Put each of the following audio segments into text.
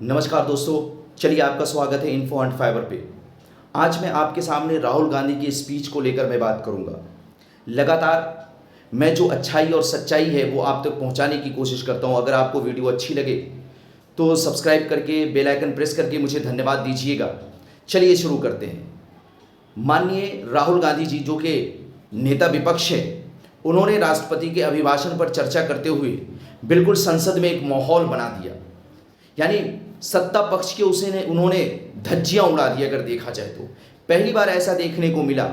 नमस्कार दोस्तों, चलिए आपका स्वागत है इन्फो एंड फाइबर पे। आज मैं आपके सामने राहुल गांधी की स्पीच को लेकर मैं बात करूंगा। लगातार मैं जो अच्छाई और सच्चाई है वो आप तक पहुंचाने की कोशिश करता हूं। अगर आपको वीडियो अच्छी लगे तो सब्सक्राइब करके बेल आइकन प्रेस करके मुझे धन्यवाद दीजिएगा। चलिए शुरू करते हैं। माननीय राहुल गांधी जी जो कि नेता विपक्ष है, उन्होंने राष्ट्रपति के अभिभाषण पर चर्चा करते हुए बिल्कुल संसद में एक माहौल बना दिया। यानी सत्ता पक्ष के उन्होंने धज्जियां उड़ा दी। अगर देखा जाए तो पहली बार ऐसा देखने को मिला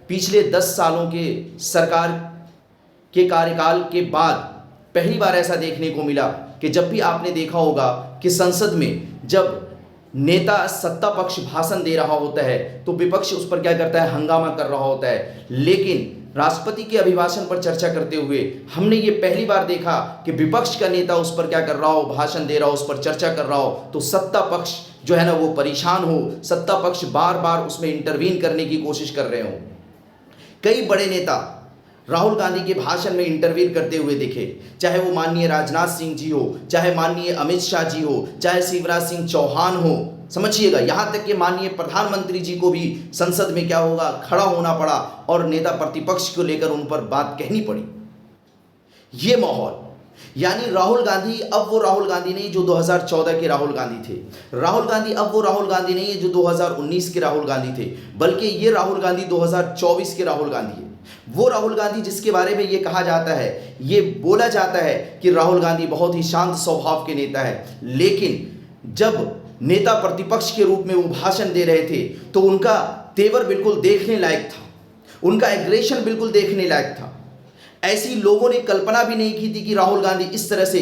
पिछले 10 सालों के सरकार के कार्यकाल के बाद पहली बार ऐसा देखने को मिला कि जब भी आपने देखा होगा कि संसद में जब नेता सत्ता पक्ष भाषण दे रहा होता है तो विपक्ष उस पर क्या करता है, हंगामा कर रहा होता है। लेकिन राष्ट्रपति के अभिभाषण पर चर्चा करते हुए हमने ये पहली बार देखा कि विपक्ष का नेता उस पर क्या कर रहा हो, भाषण दे रहा हो, उस पर चर्चा कर रहा हो तो सत्ता पक्ष जो है ना वो परेशान हो, सत्ता पक्ष बार बार उसमें इंटरवीन करने की कोशिश कर रहे हो। कई बड़े नेता राहुल गांधी के भाषण में इंटरवीन करते हुए दिखे, चाहे वो माननीय राजनाथ सिंह जी हो, चाहे माननीय अमित शाह जी हो, चाहे शिवराज सिंह चौहान हो। समझिएगा, यहाँ तक कि माननीय प्रधानमंत्री जी को भी संसद में क्या होगा, खड़ा होना पड़ा और नेता प्रतिपक्ष को लेकर उन पर बात कहनी पड़ी। ये माहौल, यानी राहुल गांधी अब वो राहुल गांधी नहीं जो 2014 के राहुल गांधी थे। राहुल गांधी अब वो राहुल गांधी नहीं है जो 2019 के राहुल गांधी थे, बल्कि ये राहुल गांधी 2024 के राहुल गांधी है। वो राहुल गांधी जिसके बारे में ये कहा जाता है, ये बोला जाता है कि राहुल गांधी बहुत ही शांत स्वभाव के नेता है, लेकिन जब नेता प्रतिपक्ष के रूप में वो भाषण दे रहे थे तो उनका तेवर बिल्कुल देखने लायक था, उनका एग्रेशन बिल्कुल देखने लायक था। ऐसी लोगों ने कल्पना भी नहीं की थी कि राहुल गांधी इस तरह से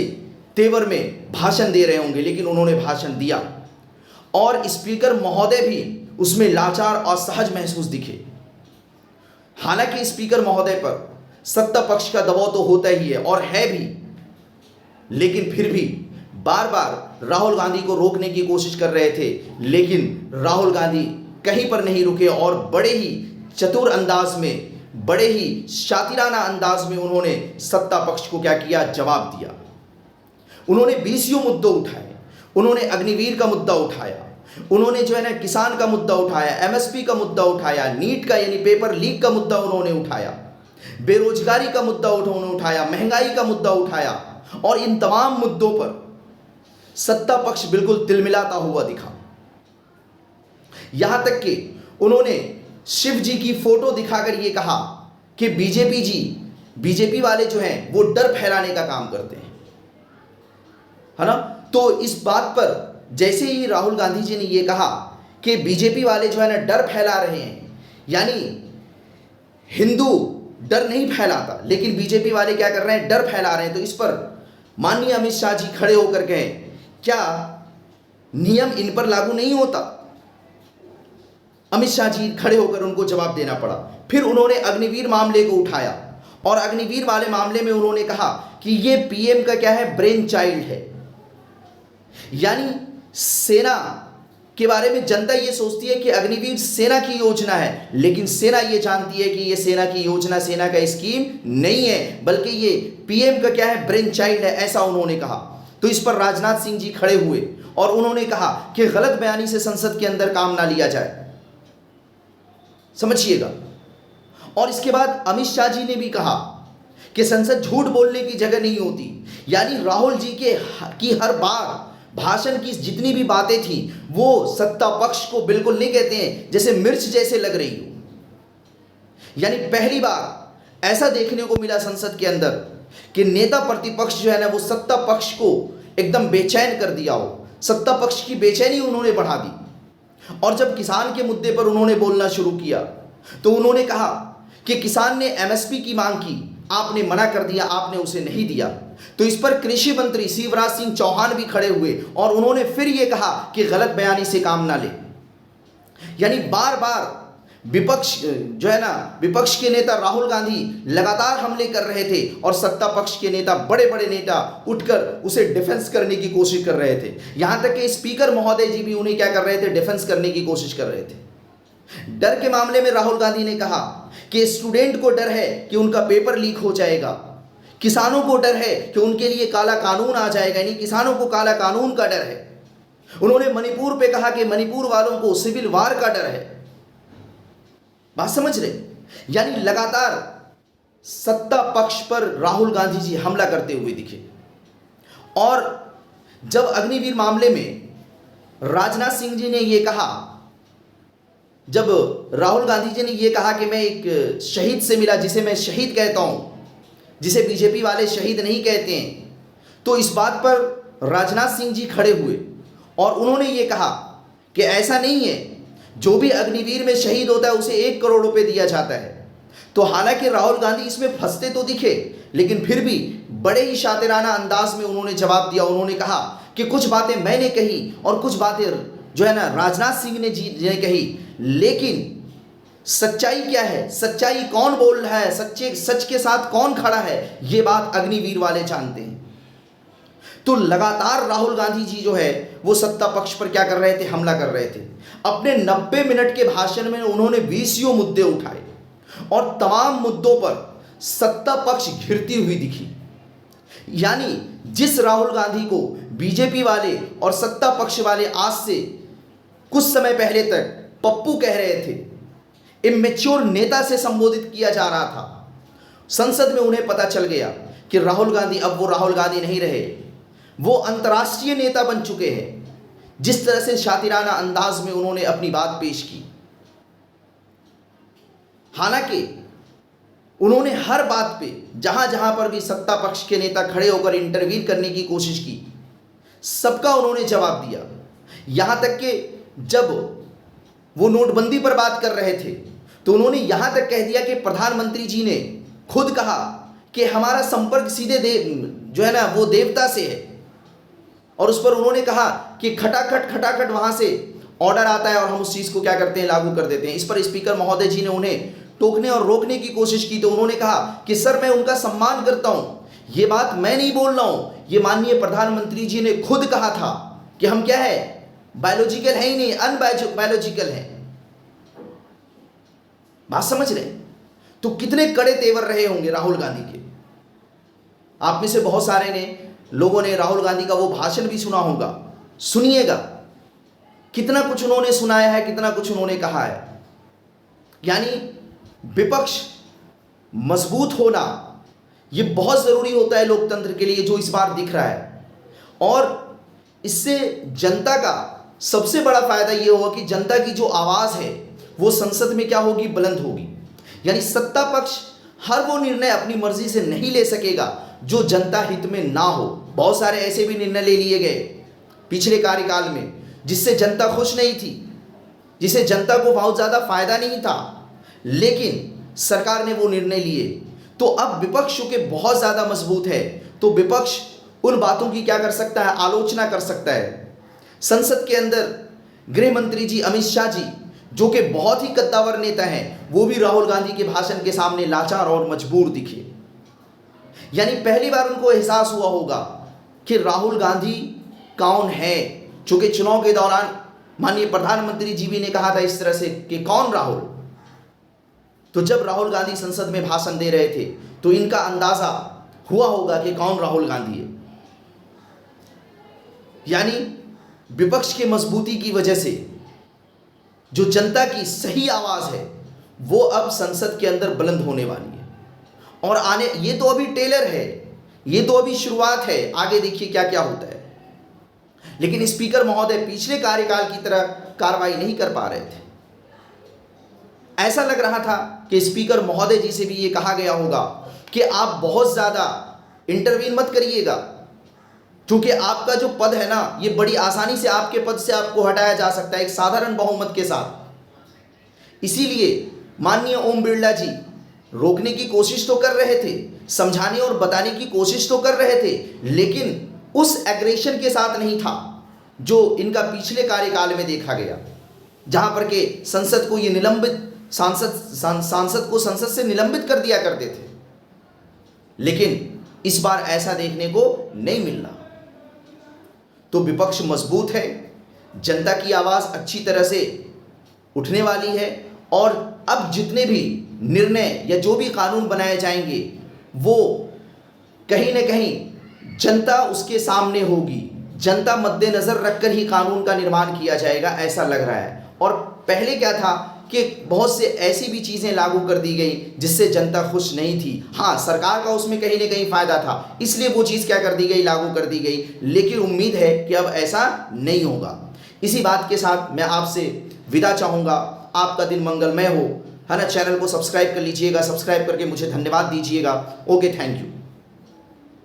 तेवर में भाषण दे रहे होंगे, लेकिन उन्होंने भाषण दिया और स्पीकर महोदय भी उसमें लाचार और असहज महसूस दिखे। हालांकि स्पीकर महोदय पर सत्ता पक्ष का दबाव तो होता ही है और है भी, लेकिन फिर भी बार बार राहुल गांधी को रोकने की कोशिश कर रहे थे, लेकिन राहुल गांधी कहीं पर नहीं रुके और बड़े ही चतुर अंदाज में, बड़े ही शातिराना अंदाज में उन्होंने सत्ता पक्ष को क्या किया, जवाब दिया। उन्होंने बीसीओ मुद्दे उठाए, उन्होंने अग्निवीर का मुद्दा उठाया, उन्होंने जो है ना किसान का मुद्दा उठाया, एमएसपी का मुद्दा उठाया, नीट का यानी पेपर लीक का मुद्दा उन्होंने उठाया, बेरोजगारी का मुद्दा उन्होंने उठाया, महंगाई का मुद्दा उठाया और इन तमाम मुद्दों पर सत्ता पक्ष बिल्कुल तिलमिलाता हुआ दिखा। यहां तक कि उन्होंने शिव जी की फोटो दिखाकर यह कहा कि बीजेपी वाले जो हैं वो डर फैलाने का काम करते हैं, है ना। तो इस बात पर जैसे ही राहुल गांधी जी ने यह कहा कि बीजेपी वाले जो है ना डर फैला रहे हैं, यानी हिंदू डर नहीं फैलाता लेकिन बीजेपी वाले क्या कर रहे हैं, डर फैला रहे हैं, तो इस पर माननीय अमित शाह जी खड़े होकर कहे, क्या नियम इन पर लागू नहीं होता? अमित शाह जी खड़े होकर उनको जवाब देना पड़ा। फिर उन्होंने अग्निवीर मामले को उठाया और अग्निवीर वाले मामले में उन्होंने कहा कि ये पीएम का क्या है, ब्रेन चाइल्ड है। यानी सेना के बारे में जनता ये सोचती है कि अग्निवीर सेना की योजना है, लेकिन सेना ये जानती है कि ये सेना की योजना, सेना का स्कीम नहीं है, बल्कि ये पीएम का क्या है, ब्रेन चाइल्ड है, ऐसा उन्होंने कहा। तो इस पर राजनाथ सिंह जी खड़े हुए और उन्होंने कहा कि गलत बयानी से संसद के अंदर काम ना लिया जाए, समझिएगा। और इसके बाद अमित शाह जी ने भी कहा कि संसद झूठ बोलने की जगह नहीं होती। यानी राहुल जी की हर बार भाषण की जितनी भी बातें थी वो सत्ता पक्ष को बिल्कुल नहीं, कहते हैं जैसे मिर्च जैसे लग रही हो। यानी पहली बार ऐसा देखने को मिला संसद के अंदर कि नेता प्रतिपक्ष जो है ना वो सत्ता पक्ष को एकदम बेचैन कर दिया हो, सत्ता पक्ष की बेचैनी उन्होंने बढ़ा दी। और जब किसान के मुद्दे पर उन्होंने बोलना शुरू किया तो उन्होंने कहा कि किसान ने एमएसपी की मांग की, आपने मना कर दिया, आपने उसे नहीं दिया। तो इस पर कृषि मंत्री शिवराज सिंह चौहान भी खड़े हुए और उन्होंने फिर यह कहा कि गलत बयानी से काम ना ले। यानी बार बार विपक्ष जो है ना, विपक्ष के नेता राहुल गांधी लगातार हमले कर रहे थे और सत्ता पक्ष के नेता, बड़े बड़े नेता उठकर उसे डिफेंस करने की कोशिश कर रहे थे। यहां तक कि स्पीकर महोदय जी भी उन्हें क्या कर रहे थे, डिफेंस करने की कोशिश कर रहे थे। डर के मामले में राहुल गांधी ने कहा कि स्टूडेंट को डर है कि उनका पेपर लीक हो जाएगा, किसानों को डर है कि उनके लिए काला कानून आ जाएगा, यानी किसानों को काला कानून का डर है। उन्होंने मणिपुर पे कहा कि मणिपुर वालों को सिविल वार का डर है। बात समझ रहे? यानी लगातार सत्ता पक्ष पर राहुल गांधी जी हमला करते हुए दिखे। और जब अग्निवीर मामले में राजनाथ सिंह जी ने यह कहा, जब राहुल गांधी जी ने यह कहा कि मैं एक शहीद से मिला जिसे मैं शहीद कहता हूं, जिसे बीजेपी वाले शहीद नहीं कहते हैं, तो इस बात पर राजनाथ सिंह जी खड़े हुए और उन्होंने ये कहा कि ऐसा नहीं है, जो भी अग्निवीर में शहीद होता है उसे 1 करोड़ रुपए दिया जाता है। तो हालांकि राहुल गांधी इसमें फंसते तो दिखे, लेकिन फिर भी बड़े ही शातिराना अंदाज में उन्होंने जवाब दिया। उन्होंने कहा कि कुछ बातें मैंने कही और कुछ बातें जो है ना राजनाथ सिंह ने जी ने कही, लेकिन सच्चाई क्या है, सच्चाई कौन बोल रहा है, सच के साथ कौन खड़ा है, ये बात अग्निवीर वाले जानते हैं। तो लगातार राहुल गांधी जी जो है वो सत्ता पक्ष पर क्या कर रहे थे, हमला कर रहे थे। अपने 90 मिनट के भाषण में उन्होंने 20 मुद्दे उठाए और तमाम मुद्दों पर सत्ता पक्ष घिरती हुई दिखी। यानी जिस राहुल गांधी को बीजेपी वाले और सत्ता पक्ष वाले आज से कुछ समय पहले तक पप्पू कह रहे थे, इमेच्योर नेता से संबोधित किया जा रहा था, संसद में उन्हें पता चल गया कि राहुल गांधी अब वो राहुल गांधी नहीं रहे, वो अंतर्राष्ट्रीय नेता बन चुके हैं। जिस तरह से शातिराना अंदाज में उन्होंने अपनी बात पेश की, हालांकि उन्होंने हर बात पे जहां जहां पर भी सत्ता पक्ष के नेता खड़े होकर इंटरवीन करने की कोशिश की, सबका उन्होंने जवाब दिया। यहां तक कि जब वो नोटबंदी पर बात कर रहे थे तो उन्होंने यहां तक कह दिया कि प्रधानमंत्री जी ने खुद कहा कि हमारा संपर्क सीधे जो है ना वो देवता से है, और उस पर उन्होंने कहा कि खटाखट वहां से ऑर्डर आता है और हम उस चीज को क्या करते हैं, लागू कर देते हैं। इस पर स्पीकर महोदय जी ने उन्हें टोकने और रोकने की कोशिश की, तो उन्होंने कहा कि सर मैं उनका सम्मान करता हूं, ये बात मैं नहीं बोल रहा हूं, ये माननीय प्रधानमंत्री जी ने खुद कहा था कि हम क्या है, बायोलॉजिकल है ही नहीं, अनबायोलॉजिकल है। बात समझ रहे? तो कितने कड़े तेवर रहे होंगे राहुल गांधी के। आप में से बहुत सारे लोगों ने राहुल गांधी का वो भाषण भी सुना होगा, सुनिएगा कितना कुछ उन्होंने सुनाया है, कितना कुछ उन्होंने कहा है। यानी विपक्ष मजबूत होना ये बहुत जरूरी होता है लोकतंत्र के लिए, जो इस बार दिख रहा है। और इससे जनता का सबसे बड़ा फायदा ये होगा कि जनता की जो आवाज है वो संसद में क्या होगी, बुलंद होगी। यानी सत्ता पक्ष हर वो निर्णय अपनी मर्जी से नहीं ले सकेगा जो जनता हित में ना हो। बहुत सारे ऐसे भी निर्णय ले लिए गए पिछले कार्यकाल में जिससे जनता खुश नहीं थी, जिसे जनता को बहुत ज़्यादा फायदा नहीं था, लेकिन सरकार ने वो निर्णय लिए। तो अब विपक्ष के बहुत ज़्यादा मजबूत है, तो विपक्ष उन बातों की क्या कर सकता है, आलोचना कर सकता है। संसद के अंदर गृह मंत्री जी अमित शाह जी, जो कि बहुत ही कद्दावर नेता हैं, वो भी राहुल गांधी के भाषण के सामने लाचार और मजबूर दिखे। यानी पहली बार उनको एहसास हुआ होगा कि राहुल गांधी कौन है, चूंकि चुनाव के दौरान माननीय प्रधानमंत्री जी भी ने कहा था इस तरह से कि कौन राहुल। तो जब राहुल गांधी संसद में भाषण दे रहे थे तो इनका अंदाजा हुआ होगा कि कौन राहुल गांधी है। यानी विपक्ष के मजबूती की वजह से जो जनता की सही आवाज है वो अब संसद के अंदर बुलंद होने वाली है। और आने, ये तो अभी टेलर है, ये तो अभी शुरुआत है, आगे देखिए क्या क्या होता है। लेकिन स्पीकर महोदय पिछले कार्यकाल की तरह कार्रवाई नहीं कर पा रहे थे। ऐसा लग रहा था कि स्पीकर महोदय जी से भी ये कहा गया होगा कि आप बहुत ज्यादा इंटरवीन मत करिएगा, क्योंकि आपका जो पद है ना, ये बड़ी आसानी से आपके पद से आपको हटाया जा सकता है एक साधारण बहुमत के साथ। इसीलिए माननीय ओम बिरला जी रोकने की कोशिश तो कर रहे थे, समझाने और बताने की कोशिश तो कर रहे थे, लेकिन उस एग्रेशन के साथ नहीं था जो इनका पिछले कार्यकाल में देखा गया, जहां पर के संसद को ये निलंबित सांसद को संसद से निलंबित कर दिया करते थे। लेकिन इस बार ऐसा देखने को नहीं मिल रहा। तो विपक्ष मजबूत है, जनता की आवाज अच्छी तरह से उठने वाली है, और अब जितने भी निर्णय या जो भी कानून बनाए जाएंगे वो कहीं ना कहीं जनता उसके सामने होगी, जनता मद्देनजर रखकर ही कानून का निर्माण किया जाएगा, ऐसा लग रहा है। और पहले क्या था कि बहुत से ऐसी भी चीज़ें लागू कर दी गई जिससे जनता खुश नहीं थी। हाँ, सरकार का उसमें कहीं ना कहीं फ़ायदा था, इसलिए वो चीज़ क्या कर दी गई, लागू कर दी गई। लेकिन उम्मीद है कि अब ऐसा नहीं होगा। इसी बात के साथ मैं आपसे विदा चाहूँगा। आपका दिन मंगलमय हो, है ना। चैनल को सब्सक्राइब कर लीजिएगा, सब्सक्राइब करके मुझे धन्यवाद दीजिएगा। Okay, thank you.